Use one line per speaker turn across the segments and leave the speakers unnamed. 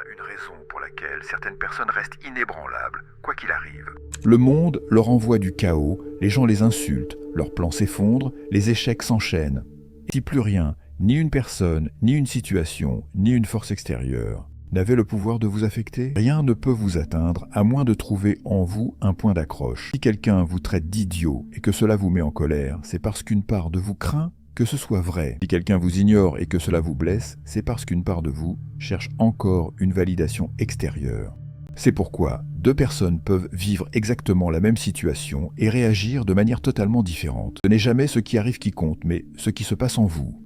a une raison pour laquelle certaines personnes restent inébranlables, quoi qu'il arrive.
Le monde leur envoie du chaos, les gens les insultent, leurs plans s'effondrent, les échecs s'enchaînent. Et si plus rien, ni une personne, ni une situation, ni une force extérieure n'avait le pouvoir de vous affecter, rien ne peut vous atteindre à moins de trouver en vous un point d'accroche. Si quelqu'un vous traite d'idiot et que cela vous met en colère, c'est parce qu'une part de vous craint que ce soit vrai. Si quelqu'un vous ignore et que cela vous blesse, c'est parce qu'une part de vous cherche encore une validation extérieure. C'est pourquoi deux personnes peuvent vivre exactement la même situation et réagir de manière totalement différente. Ce n'est jamais ce qui arrive qui compte, mais ce qui se passe en vous.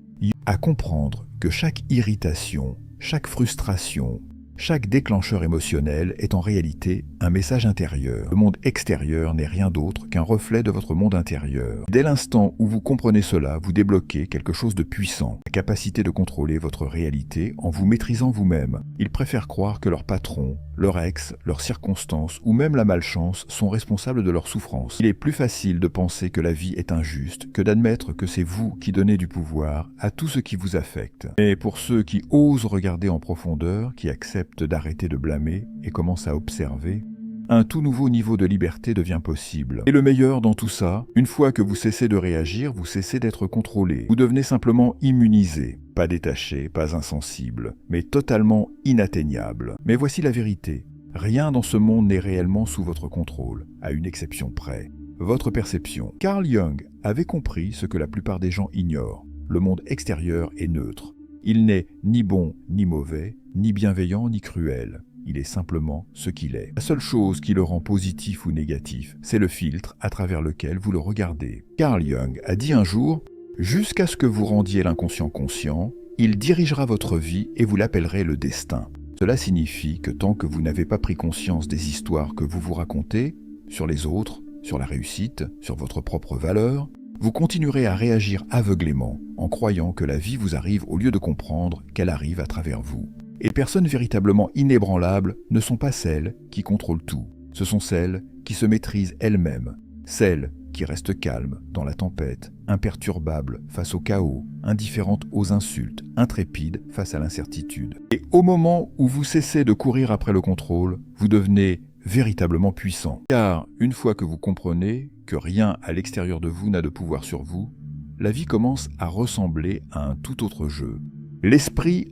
À comprendre que chaque irritation, chaque frustration, chaque déclencheur émotionnel est en réalité un message intérieur. Le monde extérieur n'est rien d'autre qu'un reflet de votre monde intérieur. Dès l'instant où vous comprenez cela, vous débloquez quelque chose de puissant, la capacité de contrôler votre réalité en vous maîtrisant vous-même. Ils préfèrent croire que leur patron, leur ex, leurs circonstances ou même la malchance sont responsables de leur souffrance. Il est plus facile de penser que la vie est injuste que d'admettre que c'est vous qui donnez du pouvoir à tout ce qui vous affecte. Mais pour ceux qui osent regarder en profondeur, qui acceptent d'arrêter de blâmer et commencent à observer, un tout nouveau niveau de liberté devient possible. Et le meilleur dans tout ça, une fois que vous cessez de réagir, vous cessez d'être contrôlé. Vous devenez simplement immunisé, pas détaché, pas insensible, mais totalement inatteignable. Mais voici la vérité. Rien dans ce monde n'est réellement sous votre contrôle, à une exception près. Votre perception. Carl Jung avait compris ce que la plupart des gens ignorent. Le monde extérieur est neutre. Il n'est ni bon ni mauvais, ni bienveillant ni cruel. Il est simplement ce qu'il est. La seule chose qui le rend positif ou négatif, c'est le filtre à travers lequel vous le regardez. Carl Jung a dit un jour « Jusqu'à ce que vous rendiez l'inconscient conscient, il dirigera votre vie et vous l'appellerez le destin. » Cela signifie que tant que vous n'avez pas pris conscience des histoires que vous vous racontez, sur les autres, sur la réussite, sur votre propre valeur, vous continuerez à réagir aveuglément en croyant que la vie vous arrive au lieu de comprendre qu'elle arrive à travers vous. Et les personnes véritablement inébranlables ne sont pas celles qui contrôlent tout. Ce sont celles qui se maîtrisent elles-mêmes, celles qui restent calmes dans la tempête, imperturbables face au chaos, indifférentes aux insultes, intrépides face à l'incertitude. Et au moment où vous cessez de courir après le contrôle, vous devenez véritablement puissant. Car une fois que vous comprenez que rien à l'extérieur de vous n'a de pouvoir sur vous, la vie commence à ressembler à un tout autre jeu. L'esprit